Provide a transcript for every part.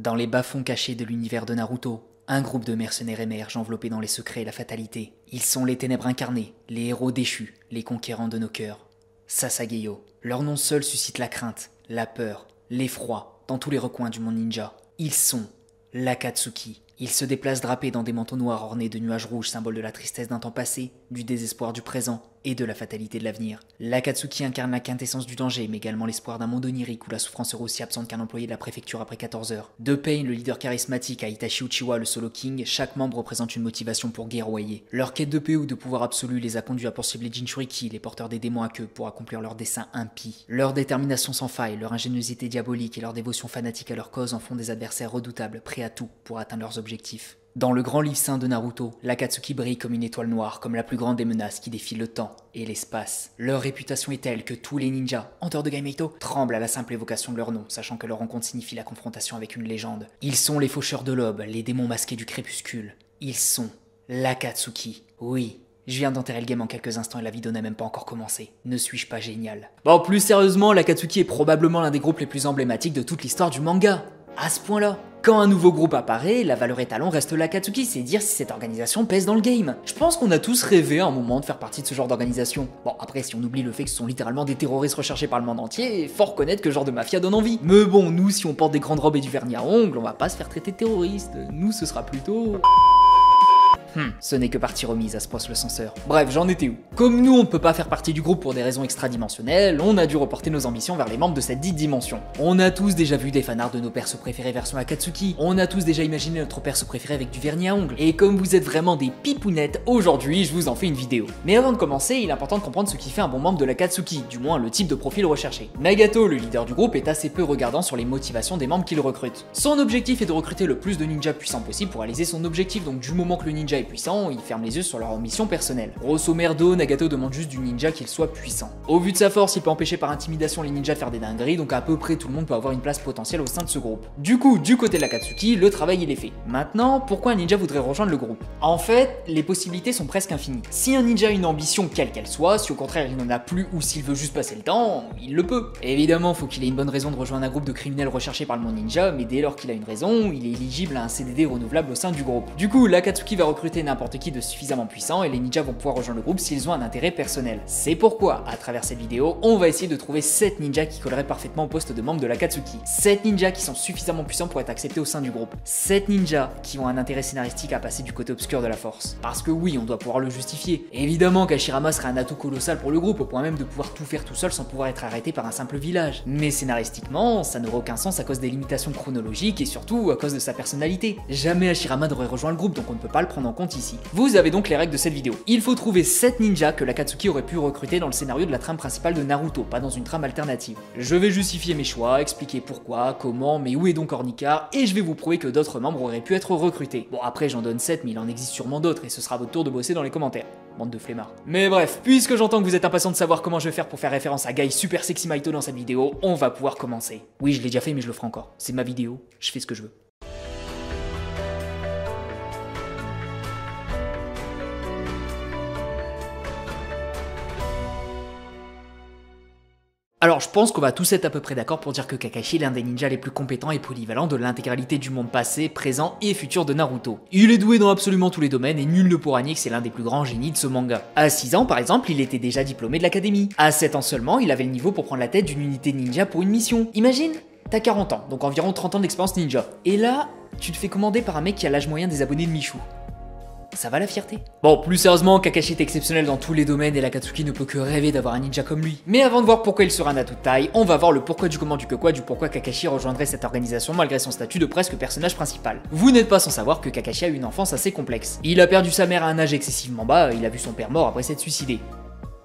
Dans les bas-fonds cachés de l'univers de Naruto, un groupe de mercenaires émerge enveloppés dans les secrets et la fatalité. Ils sont les ténèbres incarnées, les héros déchus, les conquérants de nos cœurs. Sasageyo. Leur nom seul suscite la crainte, la peur, l'effroi dans tous les recoins du monde ninja. Ils sont l'Akatsuki. Ils se déplacent drapés dans des manteaux noirs ornés de nuages rouges, symbole de la tristesse d'un temps passé, du désespoir du présent et de la fatalité de l'avenir. L'Akatsuki incarne la quintessence du danger, mais également l'espoir d'un monde onirique où la souffrance serait aussi absente qu'un employé de la préfecture après 14 heures. De Pain, le leader charismatique, à Itachi Uchiwa, le Solo King, chaque membre représente une motivation pour guerroyer. Leur quête de paix ou de pouvoir absolu les a conduits à poursuivre les Jinchuriki, les porteurs des démons à queue, pour accomplir leurs desseins impies. Leur détermination sans faille, leur ingéniosité diabolique et leur dévotion fanatique à leur cause en font des adversaires redoutables, prêts à tout pour atteindre leurs objectifs. Dans le grand livre saint de Naruto, l'Akatsuki brille comme une étoile noire, comme la plus grande des menaces qui défie le temps et l'espace. Leur réputation est telle que tous les ninjas, en dehors de Gaimito, tremblent à la simple évocation de leur nom, sachant que leur rencontre signifie la confrontation avec une légende. Ils sont les faucheurs de l'aube, les démons masqués du crépuscule. Ils sont l'Akatsuki. Oui, je viens d'enterrer le game en quelques instants et la vidéo n'a même pas encore commencé. Ne suis-je pas génial? Bon, plus sérieusement, l'Akatsuki est probablement l'un des groupes les plus emblématiques de toute l'histoire du manga. À ce point-là. Quand un nouveau groupe apparaît, la valeur étalon reste l'Akatsuki, c'est dire si cette organisation pèse dans le game. Je pense qu'on a tous rêvé à un moment de faire partie de ce genre d'organisation. Bon, après, si on oublie le fait que ce sont littéralement des terroristes recherchés par le monde entier, faut reconnaître que ce genre de mafia donne envie. Mais bon, nous, si on porte des grandes robes et du vernis à ongles, on va pas se faire traiter de terroristes. Nous, ce sera plutôt... ce n'est que partie remise, à ce poste le censeur. Bref, j'en étais où? Comme nous, on ne peut pas faire partie du groupe pour des raisons extradimensionnelles, on a dû reporter nos ambitions vers les membres de cette dite dimension. On a tous déjà vu des fanarts de nos persos préférés version Akatsuki, on a tous déjà imaginé notre perso préféré avec du vernis à ongles, et comme vous êtes vraiment des pipounettes, aujourd'hui, je vous en fais une vidéo. Mais avant de commencer, il est important de comprendre ce qui fait un bon membre de l'Akatsuki, du moins le type de profil recherché. Nagato, le leader du groupe, est assez peu regardant sur les motivations des membres qu'il recrute. Son objectif est de recruter le plus de ninjas puissants possible pour réaliser son objectif, donc du moment que le ninja est puissant, il ferme les yeux sur leur ambition personnelle. Grosso merdo, Nagato demande juste du ninja qu'il soit puissant. Au vu de sa force, il peut empêcher par intimidation les ninjas de faire des dingueries, donc à peu près tout le monde peut avoir une place potentielle au sein de ce groupe. Du coup, du côté de l'Akatsuki, le travail il est fait. Maintenant, pourquoi un ninja voudrait rejoindre le groupe? En fait, les possibilités sont presque infinies. Si un ninja a une ambition quelle qu'elle soit, si au contraire il n'en a plus ou s'il veut juste passer le temps, il le peut. Évidemment, faut qu'il ait une bonne raison de rejoindre un groupe de criminels recherchés par le monde ninja, mais dès lors qu'il a une raison, il est éligible à un CDD renouvelable au sein du groupe. Du coup, l'Akatsuki va recruter n'importe qui de suffisamment puissant et les ninjas vont pouvoir rejoindre le groupe s'ils ont un intérêt personnel. C'est pourquoi, à travers cette vidéo, on va essayer de trouver 7 ninjas qui colleraient parfaitement au poste de membre de l'Akatsuki. 7 ninjas qui sont suffisamment puissants pour être acceptés au sein du groupe. 7 ninjas qui ont un intérêt scénaristique à passer du côté obscur de la force. Parce que oui, on doit pouvoir le justifier. Évidemment qu'Hashirama serait un atout colossal pour le groupe, au point même de pouvoir tout faire tout seul sans pouvoir être arrêté par un simple village. Mais scénaristiquement, ça n'aurait aucun sens à cause des limitations chronologiques et surtout à cause de sa personnalité. Jamais Hashirama n'aurait rejoint le groupe, donc on ne peut pas le prendre en compte ici. Vous avez donc les règles de cette vidéo. Il faut trouver 7 ninjas que l'Akatsuki aurait pu recruter dans le scénario de la trame principale de Naruto, pas dans une trame alternative. Je vais justifier mes choix, expliquer pourquoi, comment, mais où est donc Ornika, et je vais vous prouver que d'autres membres auraient pu être recrutés. Bon, après j'en donne 7, mais il en existe sûrement d'autres, et ce sera à votre tour de bosser dans les commentaires. Bande de flemmards. Mais bref, puisque j'entends que vous êtes impatient de savoir comment je vais faire pour faire référence à Guy Super Sexy Maito dans cette vidéo, on va pouvoir commencer. Oui, je l'ai déjà fait, mais je le ferai encore. C'est ma vidéo, je fais ce que je veux. Alors je pense qu'on va tous être à peu près d'accord pour dire que Kakashi est l'un des ninjas les plus compétents et polyvalents de l'intégralité du monde passé, présent et futur de Naruto. Il est doué dans absolument tous les domaines et nul ne pourra nier que c'est l'un des plus grands génies de ce manga. À 6 ans par exemple, il était déjà diplômé de l'académie. À 7 ans seulement, il avait le niveau pour prendre la tête d'une unité ninja pour une mission. Imagine, t'as 40 ans, donc environ 30 ans d'expérience ninja. Et là, tu te fais commander par un mec qui a l'âge moyen des abonnés de Michou. Ça va la fierté. Bon, plus sérieusement, Kakashi est exceptionnel dans tous les domaines et l'Akatsuki ne peut que rêver d'avoir un ninja comme lui. Mais avant de voir pourquoi il sera un atout de taille, on va voir le pourquoi du comment du que quoi du pourquoi Kakashi rejoindrait cette organisation malgré son statut de presque personnage principal. Vous n'êtes pas sans savoir que Kakashi a eu une enfance assez complexe. Il a perdu sa mère à un âge excessivement bas, il a vu son père mort après s'être suicidé.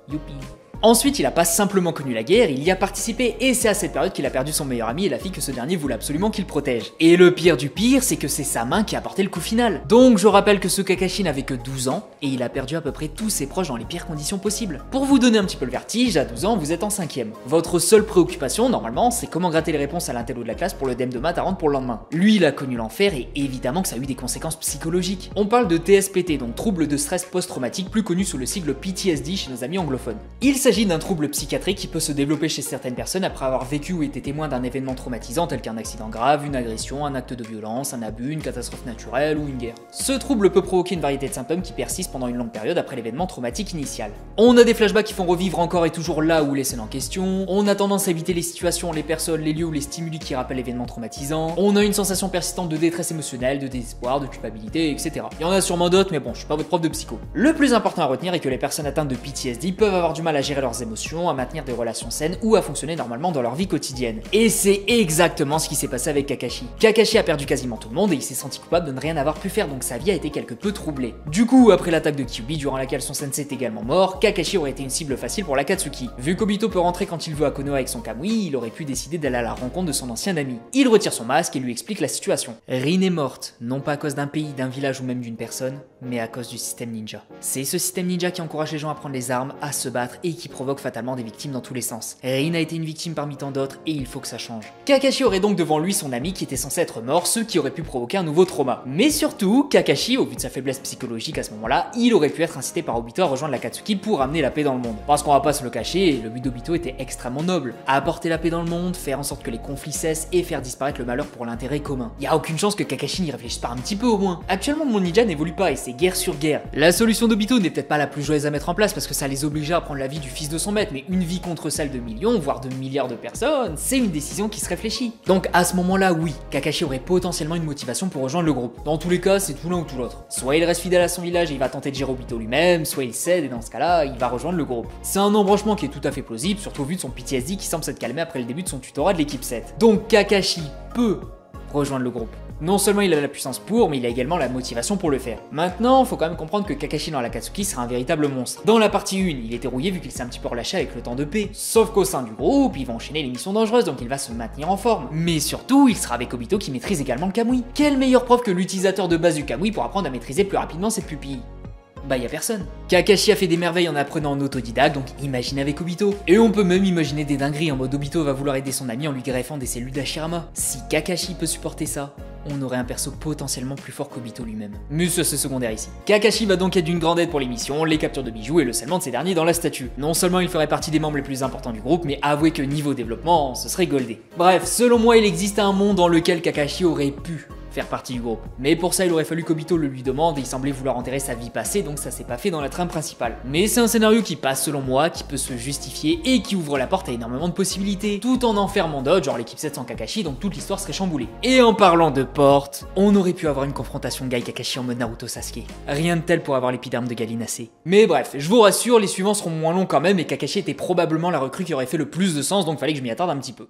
Youpi. Ensuite, il a pas simplement connu la guerre, il y a participé et c'est à cette période qu'il a perdu son meilleur ami et la fille que ce dernier voulait absolument qu'il protège. Et le pire du pire, c'est que c'est sa main qui a porté le coup final. Donc je rappelle que ce Kakashi n'avait que 12 ans et il a perdu à peu près tous ses proches dans les pires conditions possibles. Pour vous donner un petit peu le vertige, à 12 ans, vous êtes en 5ème. Votre seule préoccupation, normalement, c'est comment gratter les réponses à l'intello de la classe pour le dem de maths à rendre pour le lendemain. Lui, il a connu l'enfer et évidemment que ça a eu des conséquences psychologiques. On parle de TSPT, donc trouble de stress post-traumatique, plus connu sous le sigle PTSD chez nos amis anglophones. Il s'agit d'un trouble psychiatrique qui peut se développer chez certaines personnes après avoir vécu ou été témoin d'un événement traumatisant tel qu'un accident grave, une agression, un acte de violence, un abus, une catastrophe naturelle ou une guerre. Ce trouble peut provoquer une variété de symptômes qui persistent pendant une longue période après l'événement traumatique initial. On a des flashbacks qui font revivre encore et toujours là où les scènes en question, on a tendance à éviter les situations, les personnes, les lieux ou les stimuli qui rappellent l'événement traumatisant, on a une sensation persistante de détresse émotionnelle, de désespoir, de culpabilité, etc. Il y en a sûrement d'autres, mais bon, je suis pas votre prof de psycho. Le plus important à retenir est que les personnes atteintes de PTSD peuvent avoir du mal à gérer leurs émotions, à maintenir des relations saines ou à fonctionner normalement dans leur vie quotidienne. Et c'est exactement ce qui s'est passé avec Kakashi. Kakashi a perdu quasiment tout le monde et il s'est senti coupable de ne rien avoir pu faire, donc sa vie a été quelque peu troublée. Du coup, après l'attaque de Kyuubi durant laquelle son sensei est également mort, Kakashi aurait été une cible facile pour l'Akatsuki. Vu qu'Obito peut rentrer quand il veut à Konoha avec son Kamui, il aurait pu décider d'aller à la rencontre de son ancien ami. Il retire son masque et lui explique la situation. Rin est morte, non pas à cause d'un pays, d'un village ou même d'une personne, mais à cause du système ninja. C'est ce système ninja qui encourage les gens à prendre les armes, à se battre et qui provoque fatalement des victimes dans tous les sens. Rin a été une victime parmi tant d'autres et il faut que ça change. Kakashi aurait donc devant lui son ami qui était censé être mort, ce qui aurait pu provoquer un nouveau trauma. Mais surtout, Kakashi, au vu de sa faiblesse psychologique à ce moment-là, il aurait pu être incité par Obito à rejoindre l'Akatsuki pour amener la paix dans le monde. Parce qu'on va pas se le cacher, le but d'Obito était extrêmement noble. Apporter la paix dans le monde, faire en sorte que les conflits cessent et faire disparaître le malheur pour l'intérêt commun. Y a aucune chance que Kakashi n'y réfléchisse pas un petit peu au moins. Actuellement, le monde ninja n'évolue pas et c'est guerre sur guerre. La solution d'Obito n'est peut-être pas la plus joyeuse à mettre en place parce que ça les obligeait à prendre la vie du fils de son maître, mais une vie contre celle de millions, voire de milliards de personnes, c'est une décision qui se réfléchit. Donc à ce moment-là, oui, Kakashi aurait potentiellement une motivation pour rejoindre le groupe. Dans tous les cas, c'est tout l'un ou tout l'autre. Soit il reste fidèle à son village et il va tenter de gérer Obito lui-même, soit il cède et dans ce cas-là, il va rejoindre le groupe. C'est un embranchement qui est tout à fait plausible, surtout au vu de son PTSD qui semble s'être calmé après le début de son tutorat de l'équipe 7. Donc Kakashi peut rejoindre le groupe. Non seulement il a la puissance pour, mais il a également la motivation pour le faire. Maintenant, faut quand même comprendre que Kakashi dans l'Akatsuki sera un véritable monstre. Dans la partie 1, il était rouillé vu qu'il s'est un petit peu relâché avec le temps de paix. Sauf qu'au sein du groupe, il va enchaîner les missions dangereuses, donc il va se maintenir en forme. Mais surtout, il sera avec Obito qui maîtrise également le Kamui. Quelle meilleure preuve que l'utilisateur de base du Kamui pour apprendre à maîtriser plus rapidement ses pupilles? Bah y'a personne. Kakashi a fait des merveilles en apprenant en autodidacte, donc imagine avec Obito. Et on peut même imaginer des dingueries en mode Obito va vouloir aider son ami en lui greffant des cellules d'Hashirama. Si Kakashi peut supporter ça, on aurait un perso potentiellement plus fort qu'Obito lui-même. Mais ça c'est secondaire ici. Kakashi va donc être d'une grande aide pour les missions, les captures de bijoux et le scellement de ces derniers dans la statue. Non seulement il ferait partie des membres les plus importants du groupe, mais avouez que niveau développement, ce serait goldé. Bref, selon moi il existe un monde dans lequel Kakashi aurait pu faire partie du groupe. Mais pour ça, il aurait fallu qu'Obito le lui demande et il semblait vouloir enterrer sa vie passée, donc ça s'est pas fait dans la trame principale. Mais c'est un scénario qui passe selon moi, qui peut se justifier et qui ouvre la porte à énormément de possibilités, tout en enfermant d'autres, genre l'équipe 7 sans Kakashi, donc toute l'histoire serait chamboulée. Et en parlant de porte, on aurait pu avoir une confrontation Gai Kakashi en mode Naruto Sasuke. Rien de tel pour avoir l'épiderme de Gallinacé. Mais bref, je vous rassure, les suivants seront moins longs quand même et Kakashi était probablement la recrue qui aurait fait le plus de sens, donc fallait que je m'y attarde un petit peu.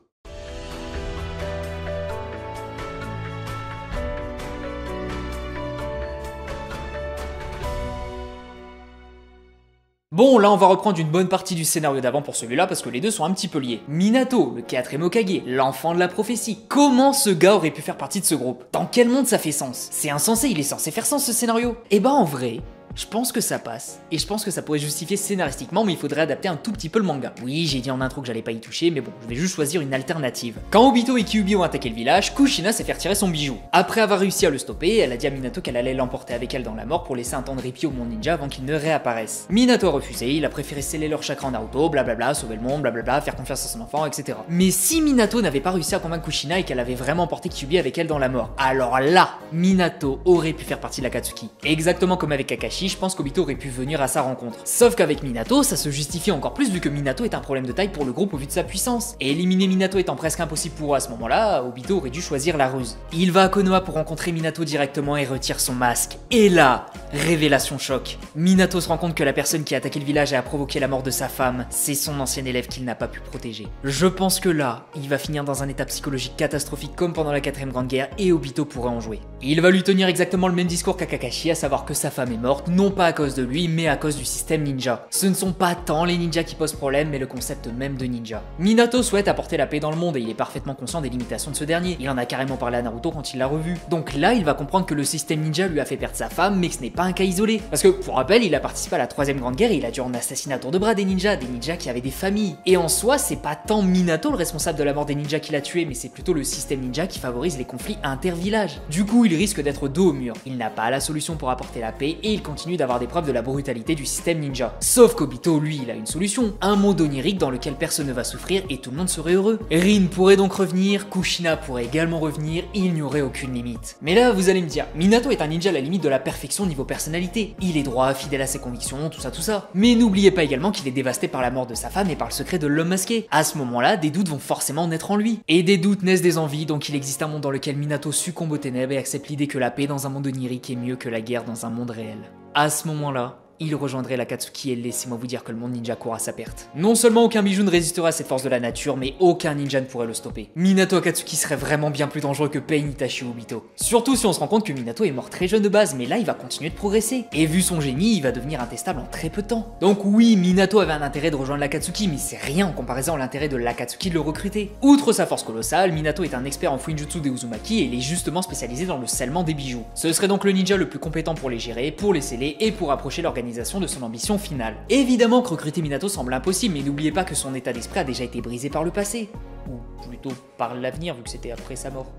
Bon, là on va reprendre une bonne partie du scénario d'avant pour celui-là parce que les deux sont un petit peu liés. Minato, le 4ème Hokage, l'enfant de la prophétie. Comment ce gars aurait pu faire partie de ce groupe? Dans quel monde ça fait sens? C'est insensé, il est censé faire sens ce scénario. Et bah en vrai, je pense que ça passe, et je pense que ça pourrait justifier scénaristiquement, mais il faudrait adapter un tout petit peu le manga. Oui, j'ai dit en intro que j'allais pas y toucher, mais bon, je vais juste choisir une alternative. Quand Obito et Kyuubi ont attaqué le village, Kushina s'est fait retirer son bijou. Après avoir réussi à le stopper, elle a dit à Minato qu'elle allait l'emporter avec elle dans la mort pour laisser un temps de répit au monde ninja avant qu'il ne réapparaisse. Minato a refusé, il a préféré sceller leur chakra en Naruto, blablabla, sauver le monde, blablabla, faire confiance à son enfant, etc. Mais si Minato n'avait pas réussi à convaincre Kushina et qu'elle avait vraiment emporté Kyuubi avec elle dans la mort, alors là, Minato aurait pu faire partie de l'Akatsuki. Exactement comme avec Kakashi, je pense qu'Obito aurait pu venir à sa rencontre. Sauf qu'avec Minato, ça se justifie encore plus vu que Minato est un problème de taille pour le groupe au vu de sa puissance. Et éliminer Minato étant presque impossible pour eux à ce moment-là, Obito aurait dû choisir la ruse. Il va à Konoha pour rencontrer Minato directement et retire son masque. Et là, révélation choc. Minato se rend compte que la personne qui a attaqué le village et a provoqué la mort de sa femme, c'est son ancien élève qu'il n'a pas pu protéger. Je pense que là, il va finir dans un état psychologique catastrophique comme pendant la 4ème Grande Guerre et Obito pourrait en jouer. Il va lui tenir exactement le même discours qu'à Kakashi, à savoir que sa femme est morte, non pas à cause de lui, mais à cause du système ninja. Ce ne sont pas tant les ninjas qui posent problème, mais le concept même de ninja. Minato souhaite apporter la paix dans le monde et il est parfaitement conscient des limitations de ce dernier. Il en a carrément parlé à Naruto quand il l'a revu. Donc là, il va comprendre que le système ninja lui a fait perdre sa femme, mais que ce n'est pas un cas isolé. Parce que, pour rappel, il a participé à la 3ème Grande Guerre et il a dû en assassiner à tour de bras des ninjas qui avaient des familles. Et en soi, c'est pas tant Minato le responsable de la mort des ninjas qui l'a tué, mais c'est plutôt le système ninja qui favorise les conflits inter-villages. Du coup, il risque d'être dos au mur. Il n'a pas la solution pour apporter la paix et il continue d'avoir des preuves de la brutalité du système ninja. Sauf qu'Obito, lui, il a une solution. Un monde onirique dans lequel personne ne va souffrir et tout le monde serait heureux. Rin pourrait donc revenir, Kushina pourrait également revenir, il n'y aurait aucune limite. Mais là, vous allez me dire, Minato est un ninja à la limite de la perfection niveau personnalité. Il est droit, fidèle à ses convictions, tout ça. Mais n'oubliez pas également qu'il est dévasté par la mort de sa femme et par le secret de l'homme masqué. À ce moment-là, des doutes vont forcément naître en lui. Et des doutes naissent des envies, donc il existe un monde dans lequel Minato succombe aux ténèbres et accepte l'idée que la paix dans un monde onirique est mieux que la guerre dans un monde réel. À ce moment-là, il rejoindrait l'Akatsuki et laissez-moi vous dire que le monde ninja court à sa perte. Non seulement aucun bijou ne résistera à cette force de la nature, mais aucun ninja ne pourrait le stopper. Minato Akatsuki serait vraiment bien plus dangereux que Pain, Itachi ou Obito. Surtout si on se rend compte que Minato est mort très jeune de base, mais là il va continuer de progresser. Et vu son génie, il va devenir intestable en très peu de temps. Donc oui, Minato avait un intérêt de rejoindre l'Akatsuki, mais c'est rien en comparaison à l'intérêt de l'Akatsuki de le recruter. Outre sa force colossale, Minato est un expert en Fuinjutsu des Uzumaki et il est justement spécialisé dans le scellement des bijoux. Ce serait donc le ninja le plus compétent pour les gérer, pour les sceller et pour approcher l'organisation de son ambition finale. Évidemment que recruter Minato semble impossible, mais n'oubliez pas que son état d'esprit a déjà été brisé par le passé. Ou plutôt par l'avenir, vu que c'était après sa mort.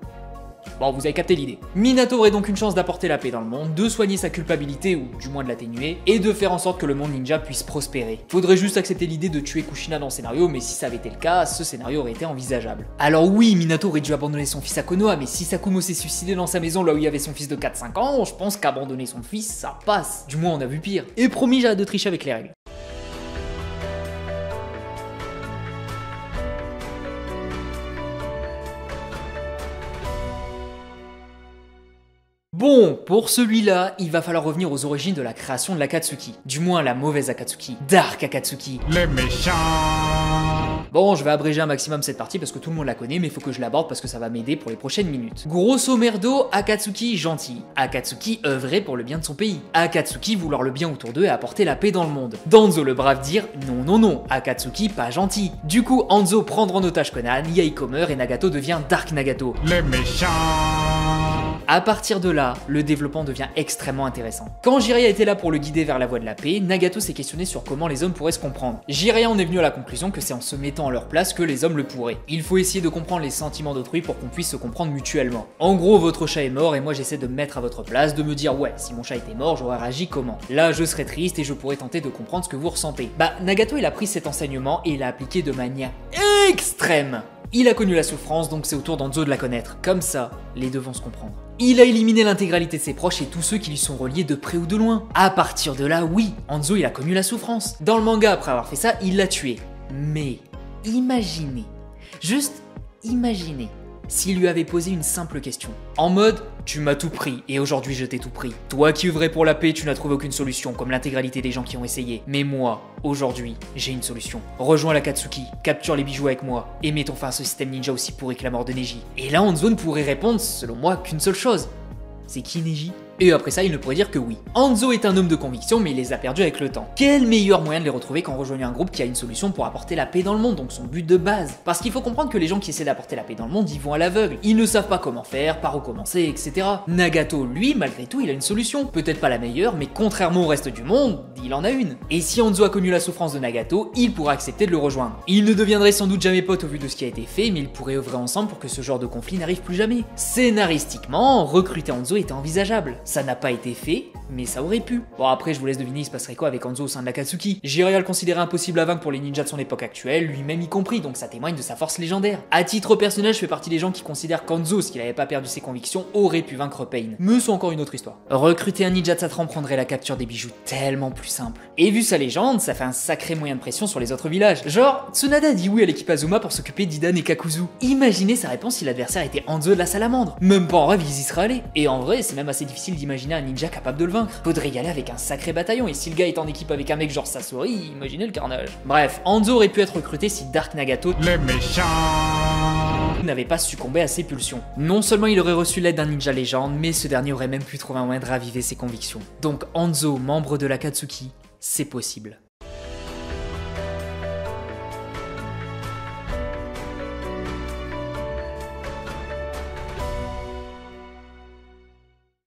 Bon, vous avez capté l'idée. Minato aurait donc une chance d'apporter la paix dans le monde, de soigner sa culpabilité, ou du moins de l'atténuer, et de faire en sorte que le monde ninja puisse prospérer. Faudrait juste accepter l'idée de tuer Kushina dans le scénario, mais si ça avait été le cas, ce scénario aurait été envisageable. Alors oui, Minato aurait dû abandonner son fils à Konoha, mais si Sakumo s'est suicidé dans sa maison là où il y avait son fils de 4-5 ans, je pense qu'abandonner son fils, ça passe. Du moins, on a vu pire. Et promis, j'arrête de tricher avec les règles. Bon, pour celui-là, il va falloir revenir aux origines de la création de l'Akatsuki. Du moins la mauvaise Akatsuki. Dark Akatsuki. Les méchants. Bon, je vais abréger un maximum cette partie parce que tout le monde la connaît, mais il faut que je l'aborde parce que ça va m'aider pour les prochaines minutes. Grosso merdo, Akatsuki gentil. Akatsuki œuvrer pour le bien de son pays. Akatsuki vouloir le bien autour d'eux et apporter la paix dans le monde. Danzo le brave dire non non non, Akatsuki pas gentil. Du coup, Hanzo prendre en otage Conan, Yahiko meurt et Nagato devient Dark Nagato. Les méchants. À partir de là, le développement devient extrêmement intéressant. Quand Jiraiya était là pour le guider vers la voie de la paix, Nagato s'est questionné sur comment les hommes pourraient se comprendre. Jiraiya en est venu à la conclusion que c'est en se mettant à leur place que les hommes le pourraient. Il faut essayer de comprendre les sentiments d'autrui pour qu'on puisse se comprendre mutuellement. En gros, votre chat est mort et moi j'essaie de me mettre à votre place, de me dire ouais, si mon chat était mort, j'aurais réagi comment? Là, je serais triste et je pourrais tenter de comprendre ce que vous ressentez. Bah, Nagato il a pris cet enseignement et il l'a appliqué de manière extrême. Il a connu la souffrance, donc c'est au tour d'Hanzo de la connaître. Comme ça, les deux vont se comprendre. Il a éliminé l'intégralité de ses proches et tous ceux qui lui sont reliés de près ou de loin. À partir de là, oui, Hanzo il a connu la souffrance. Dans le manga, après avoir fait ça, il l'a tué. Mais imaginez, juste imaginez, s'il lui avait posé une simple question. En mode, tu m'as tout pris et aujourd'hui je t'ai tout pris. Toi qui œuvrais pour la paix, tu n'as trouvé aucune solution, comme l'intégralité des gens qui ont essayé. Mais moi, aujourd'hui, j'ai une solution. Rejoins l'Akatsuki, capture les bijoux avec moi, et mettons fin à ce système ninja aussi pourri que la mort de Neji. Et là, Hanzo ne pourrait répondre, selon moi, qu'une seule chose. C'est qui Neji? Et après ça, il ne pourrait dire que oui. Hanzo est un homme de conviction, mais il les a perdus avec le temps. Quel meilleur moyen de les retrouver qu'en rejoignant un groupe qui a une solution pour apporter la paix dans le monde, donc son but de base. Parce qu'il faut comprendre que les gens qui essaient d'apporter la paix dans le monde, ils vont à l'aveugle. Ils ne savent pas comment faire, par où commencer, etc. Nagato, lui, malgré tout, il a une solution. Peut-être pas la meilleure, mais contrairement au reste du monde, il en a une. Et si Hanzo a connu la souffrance de Nagato, il pourra accepter de le rejoindre. Ils ne deviendraient sans doute jamais potes au vu de ce qui a été fait, mais ils pourraient œuvrer ensemble pour que ce genre de conflit n'arrive plus jamais. Scénaristiquement, recruter Hanzo était envisageable. Ça n'a pas été fait, mais ça aurait pu. Bon après je vous laisse deviner il se passerait quoi avec Hanzo au sein de l'Akatsuki. Jiraiya le considérait impossible à vaincre pour les ninjas de son époque actuelle, lui-même y compris, donc ça témoigne de sa force légendaire. À titre personnel, je fais partie des gens qui considèrent qu'Hanzo, s'il n'avait pas perdu ses convictions, aurait pu vaincre Pain. Mais c'est encore une autre histoire. Recruter un ninja de sa trempe rendrait la capture des bijoux tellement plus simple. Et vu sa légende, ça fait un sacré moyen de pression sur les autres villages. Genre, Tsunade a dit oui à l'équipe Azuma pour s'occuper d'Idan et Kakuzu. Imaginez sa réponse si l'adversaire était Hanzo de la salamandre. Même pas en rêve, ils y seraient allés. Et en vrai, c'est même assez difficile d'imaginer un ninja capable de le vaincre. Faudrait y aller avec un sacré bataillon, et si le gars est en équipe avec un mec genre Sasori, imaginez le carnage. Bref, Hanzo aurait pu être recruté si Dark Nagato, Les méchants. n'avait pas succombé à ses pulsions. Non seulement il aurait reçu l'aide d'un ninja légende, mais ce dernier aurait même pu trouver un moyen de raviver ses convictions. Donc Hanzo, membre de l'Akatsuki, c'est possible.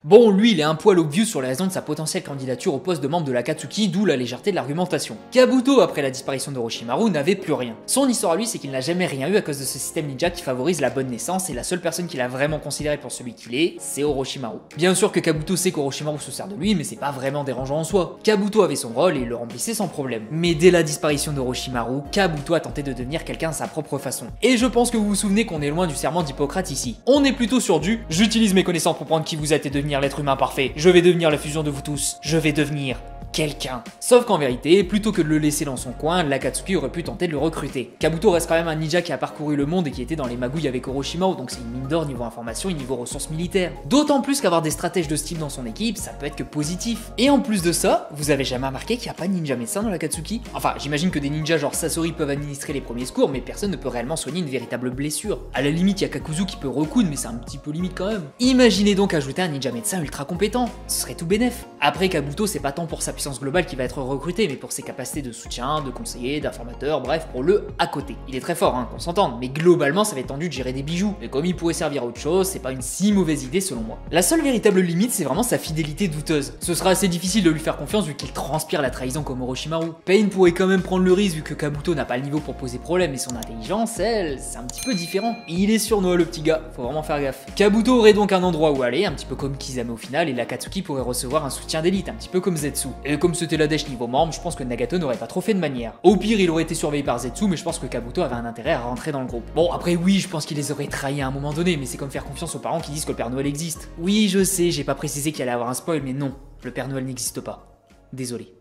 Bon, lui, il est un poil obvious sur les raisons de sa potentielle candidature au poste de membre de l'Akatsuki, d'où la légèreté de l'argumentation. Kabuto, après la disparition d'Orochimaru, n'avait plus rien. Son histoire à lui, c'est qu'il n'a jamais rien eu à cause de ce système ninja qui favorise la bonne naissance, et la seule personne qu'il a vraiment considéré pour celui qu'il est, c'est Orochimaru. Bien sûr que Kabuto sait qu'Orochimaru se sert de lui, mais c'est pas vraiment dérangeant en soi. Kabuto avait son rôle et il le remplissait sans problème. Mais dès la disparition d'Orochimaru, Kabuto a tenté de devenir quelqu'un à sa propre façon. Et je pense que vous vous souvenez qu'on est loin du serment d'Hippocrate ici. On est plutôt sur du « j'utilise mes connaissances pour prendre qui vous êtes et devenir l'être humain parfait. Je vais devenir la fusion de vous tous. Je vais devenir quelqu'un. » Sauf qu'en vérité, plutôt que de le laisser dans son coin, l'Akatsuki aurait pu tenter de le recruter. Kabuto reste quand même un ninja qui a parcouru le monde et qui était dans les magouilles avec Orochimaru, donc c'est une mine d'or niveau information et niveau ressources militaires. D'autant plus qu'avoir des stratèges de style dans son équipe, ça peut être que positif. Et en plus de ça, vous avez jamais remarqué qu'il n'y a pas de ninja médecin dans l'Akatsuki? Enfin, j'imagine que des ninjas genre Sasori peuvent administrer les premiers secours, mais personne ne peut réellement soigner une véritable blessure. À la limite, il y a Kakuzu qui peut recoudre, mais c'est un petit peu limite quand même. Imaginez donc ajouter un ninja médecin ultra compétent, ce serait tout bénef. Après, Kabuto, c'est pas tant pour sa puissance globale qui va être recruté, mais pour ses capacités de soutien, de conseiller, d'informateur, bref, pour le à côté. Il est très fort, hein, qu'on s'entende, mais globalement, ça va être tendu de gérer des bijoux. Et comme il pourrait servir à autre chose, c'est pas une si mauvaise idée selon moi. La seule véritable limite, c'est vraiment sa fidélité douteuse. Ce sera assez difficile de lui faire confiance vu qu'il transpire la trahison comme Orochimaru. Pain pourrait quand même prendre le risque vu que Kabuto n'a pas le niveau pour poser problème et son intelligence, elle, c'est un petit peu différent. Et il est sournois le petit gars, faut vraiment faire gaffe. Kabuto aurait donc un endroit où aller, un petit peu comme Kisame au final, et l'Akatsuki pourrait recevoir un soutien d'élite, un petit peu comme Zetsu. Et comme c'était la dèche niveau membre, je pense que Nagato n'aurait pas trop fait de manière. Au pire, il aurait été surveillé par Zetsu, mais je pense que Kabuto avait un intérêt à rentrer dans le groupe. Bon, après oui, je pense qu'il les aurait trahis à un moment donné, mais c'est comme faire confiance aux parents qui disent que le Père Noël existe. Oui, je sais, j'ai pas précisé qu'il allait avoir un spoil, mais non, le Père Noël n'existe pas. Désolé.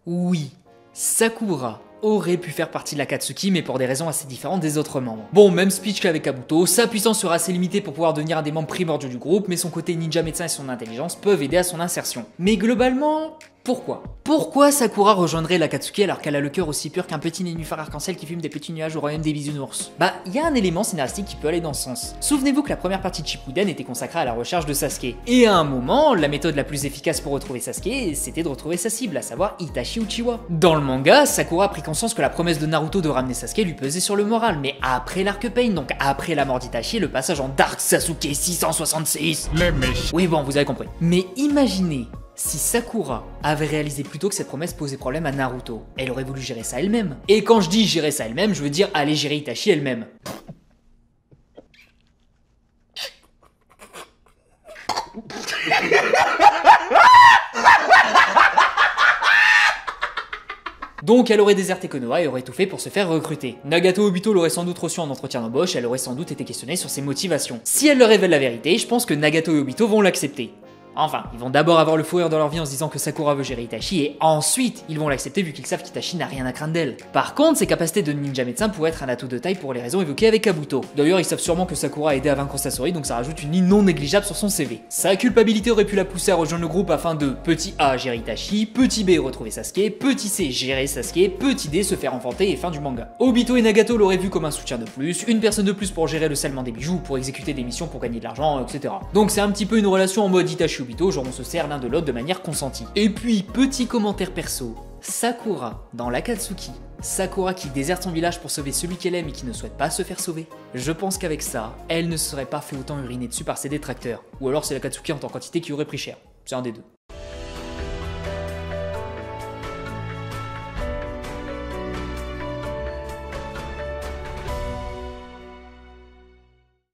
Oui, Sakura aurait pu faire partie de l'Akatsuki, mais pour des raisons assez différentes des autres membres. Bon, même speech qu'avec Kabuto, sa puissance sera assez limitée pour pouvoir devenir un des membres primordiaux du groupe, mais son côté ninja médecin et son intelligence peuvent aider à son insertion. Mais globalement, pourquoi? Pourquoi Sakura rejoindrait l'Akatsuki alors qu'elle a le cœur aussi pur qu'un petit nénuphar arc-en-ciel qui fume des petits nuages au royaume des bisounours? Bah, il y a un élément scénaristique qui peut aller dans ce sens. Souvenez-vous que la première partie de Shippuden était consacrée à la recherche de Sasuke. Et à un moment, la méthode la plus efficace pour retrouver Sasuke, c'était de retrouver sa cible, à savoir Itachi Uchiwa. Dans le manga, Sakura a pris conscience que la promesse de Naruto de ramener Sasuke lui pesait sur le moral, mais après l'arc Pain, donc après la mort d'Itachi et le passage en Dark Sasuke 666. Les méchants. Oui bon, vous avez compris. Mais imaginez si Sakura avait réalisé plus tôt que cette promesse posait problème à Naruto, elle aurait voulu gérer ça elle-même. Et quand je dis gérer ça elle-même, je veux dire aller gérer Itachi elle-même. Donc elle aurait déserté Konoha et aurait tout fait pour se faire recruter. Nagato Obito l'aurait sans doute reçu en entretien d'embauche et elle aurait sans doute été questionnée sur ses motivations. Si elle leur révèle la vérité, je pense que Nagato et Obito vont l'accepter. Enfin, ils vont d'abord avoir le fou rire dans leur vie en se disant que Sakura veut gérer Itachi et ensuite, ils vont l'accepter vu qu'ils savent qu'Itachi n'a rien à craindre d'elle. Par contre, ses capacités de ninja médecin pourraient être un atout de taille pour les raisons évoquées avec Kabuto. D'ailleurs, ils savent sûrement que Sakura a aidé à vaincre Sasori, donc ça rajoute une ligne non négligeable sur son CV. Sa culpabilité aurait pu la pousser à rejoindre le groupe afin de petit A gérer Itachi, petit B retrouver Sasuke, petit C gérer Sasuke, petit D se faire enfanter et fin du manga. Obito et Nagato l'auraient vu comme un soutien de plus, une personne de plus pour gérer le scellement des bijoux, pour exécuter des missions pour gagner de l'argent, etc. Donc c'est un petit peu une relation en mode Itachi Obito, genre on se sert l'un de l'autre de manière consentie. Et puis, petit commentaire perso, Sakura dans l'Akatsuki, Sakura qui déserte son village pour sauver celui qu'elle aime et qui ne souhaite pas se faire sauver. Je pense qu'avec ça, elle ne se serait pas fait autant uriner dessus par ses détracteurs. Ou alors c'est l'Akatsuki en tant qu'entité qui aurait pris cher. C'est un des deux.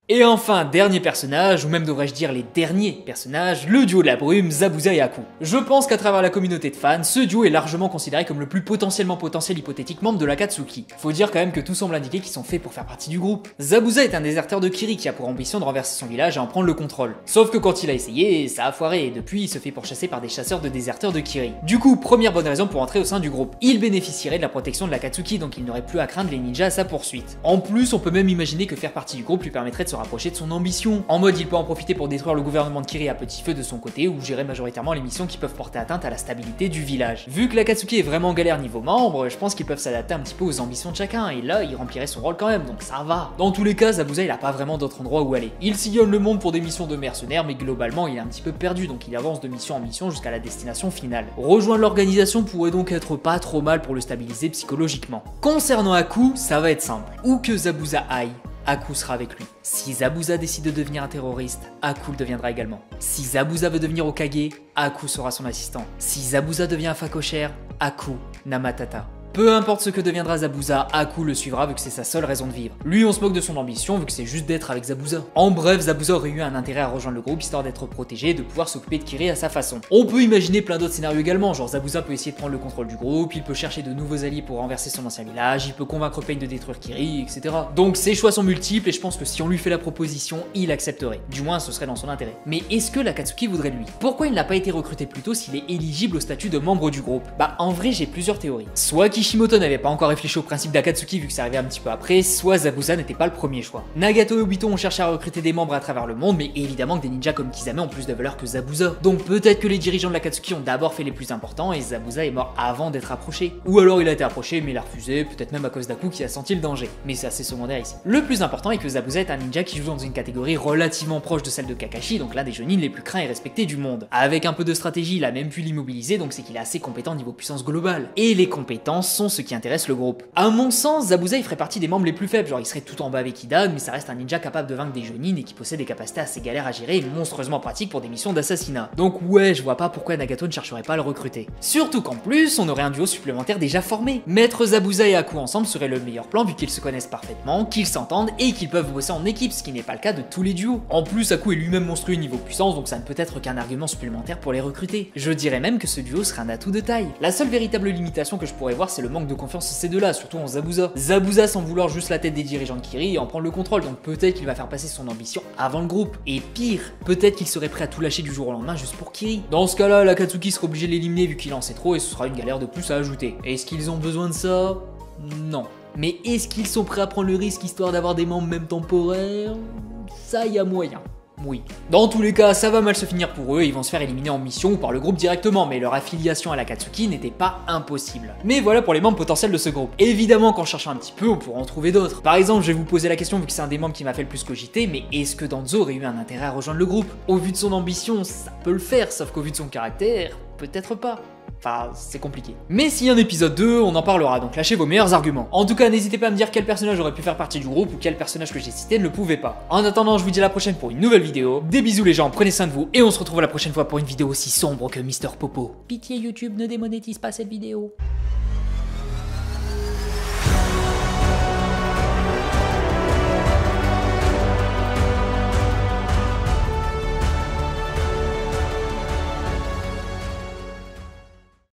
Et enfin, dernier personnage, ou même devrais-je dire les derniers personnages, le duo de la brume, Zabuza et Aku. Je pense qu'à travers la communauté de fans, ce duo est largement considéré comme le plus potentiel hypothétique membre de l'Akatsuki. Faut dire quand même que tout semble indiquer qu'ils sont faits pour faire partie du groupe. Zabuza est un déserteur de Kiri qui a pour ambition de renverser son village et en prendre le contrôle. Sauf que quand il a essayé, ça a foiré et depuis il se fait pourchasser par des chasseurs de déserteurs de Kiri. Du coup, première bonne raison pour entrer au sein du groupe. Il bénéficierait de la protection de l'Akatsuki donc il n'aurait plus à craindre les ninjas à sa poursuite. En plus, on peut même imaginer que faire partie du groupe lui permettrait de se rapprocher de son ambition. En mode, il peut en profiter pour détruire le gouvernement de Kiri à petit feu de son côté ou gérer majoritairement les missions qui peuvent porter atteinte à la stabilité du village. Vu que l'Akatsuki est vraiment en galère niveau membre, je pense qu'ils peuvent s'adapter un petit peu aux ambitions de chacun et là, il remplirait son rôle quand même, donc ça va. Dans tous les cas, Zabuza il a pas vraiment d'autre endroit où aller. Il sillonne le monde pour des missions de mercenaires, mais globalement, il est un petit peu perdu, donc il avance de mission en mission jusqu'à la destination finale. Rejoindre l'organisation pourrait donc être pas trop mal pour le stabiliser psychologiquement. Concernant Aku, ça va être simple. Où que Zabuza aille, Aku sera avec lui. Si Zabuza décide de devenir un terroriste, Aku le deviendra également. Si Zabuza veut devenir Hokage, Aku sera son assistant. Si Zabuza devient un facochère, Aku Namatata. Peu importe ce que deviendra Zabuza, Aku le suivra vu que c'est sa seule raison de vivre. Lui, on se moque de son ambition vu que c'est juste d'être avec Zabuza. En bref, Zabuza aurait eu un intérêt à rejoindre le groupe histoire d'être protégé et de pouvoir s'occuper de Kiri à sa façon. On peut imaginer plein d'autres scénarios également, genre Zabuza peut essayer de prendre le contrôle du groupe, il peut chercher de nouveaux alliés pour renverser son ancien village, il peut convaincre Pain de détruire Kiri, etc. Donc ses choix sont multiples et je pense que si on lui fait la proposition, il accepterait. Du moins, ce serait dans son intérêt. Mais est-ce que l'Akatsuki voudrait de lui? Pourquoi il n'a pas été recruté plus tôt s'il est éligible au statut de membre du groupe? Bah en vrai, j'ai plusieurs théories. Soit Kishimoto n'avait pas encore réfléchi au principe d'Akatsuki vu que ça arrivait un petit peu après, soit Zabuza n'était pas le premier choix. Nagato et Obito ont cherché à recruter des membres à travers le monde, mais évidemment que des ninjas comme Kisame ont plus de valeur que Zabuza. Donc peut-être que les dirigeants de l'Akatsuki ont d'abord fait les plus importants et Zabuza est mort avant d'être approché. Ou alors il a été approché mais il a refusé, peut-être même à cause d'Aku qui a senti le danger. Mais c'est assez secondaire ici. Le plus important est que Zabuza est un ninja qui joue dans une catégorie relativement proche de celle de Kakashi, donc l'un des Jonin les plus craints et respectés du monde. Avec un peu de stratégie, il a même pu l'immobiliser, donc c'est qu'il est assez compétent niveau puissance globale. Et les compétences sont ce qui intéresse le groupe. À mon sens, Zabuza il ferait partie des membres les plus faibles, genre il serait tout en bas avec Hidan, mais ça reste un ninja capable de vaincre des Jonin et qui possède des capacités assez galères à gérer et monstrueusement pratiques pour des missions d'assassinat. Donc ouais, je vois pas pourquoi Nagato ne chercherait pas à le recruter. Surtout qu'en plus, on aurait un duo supplémentaire déjà formé. Mettre Zabuza et Aku ensemble serait le meilleur plan vu qu'ils se connaissent parfaitement, qu'ils s'entendent et qu'ils peuvent bosser en équipe, ce qui n'est pas le cas de tous les duos. En plus, Aku est lui-même monstrueux niveau puissance, donc ça ne peut être qu'un argument supplémentaire pour les recruter. Je dirais même que ce duo serait un atout de taille. La seule véritable limitation que je pourrais voir, c'est le manque de confiance en ces deux-là, surtout en Zabuza. Zabuza sans vouloir juste la tête des dirigeants de Kiri et en prendre le contrôle, donc peut-être qu'il va faire passer son ambition avant le groupe. Et pire, peut-être qu'il serait prêt à tout lâcher du jour au lendemain juste pour Kiri. Dans ce cas-là, l'Akatsuki sera obligé de l'éliminer vu qu'il en sait trop et ce sera une galère de plus à ajouter. Est-ce qu'ils ont besoin de ça? Non. Mais est-ce qu'ils sont prêts à prendre le risque histoire d'avoir des membres même temporaires? Ça, y a moyen. Oui. Dans tous les cas, ça va mal se finir pour eux, ils vont se faire éliminer en mission ou par le groupe directement, mais leur affiliation à l'Akatsuki n'était pas impossible. Mais voilà pour les membres potentiels de ce groupe. Évidemment qu'en cherchant un petit peu, on pourra en trouver d'autres. Par exemple, je vais vous poser la question vu que c'est un des membres qui m'a fait le plus cogiter, mais est-ce que Danzo aurait eu un intérêt à rejoindre le groupe? Au vu de son ambition, ça peut le faire, sauf qu'au vu de son caractère, peut-être pas. Enfin, c'est compliqué. Mais s'il y a un épisode 2, on en parlera, donc lâchez vos meilleurs arguments. En tout cas, n'hésitez pas à me dire quel personnage aurait pu faire partie du groupe ou quel personnage que j'ai cité ne le pouvait pas. En attendant, je vous dis à la prochaine pour une nouvelle vidéo. Des bisous les gens, prenez soin de vous et on se retrouve la prochaine fois pour une vidéo aussi sombre que Mister Popo. Pitié YouTube, ne démonétise pas cette vidéo.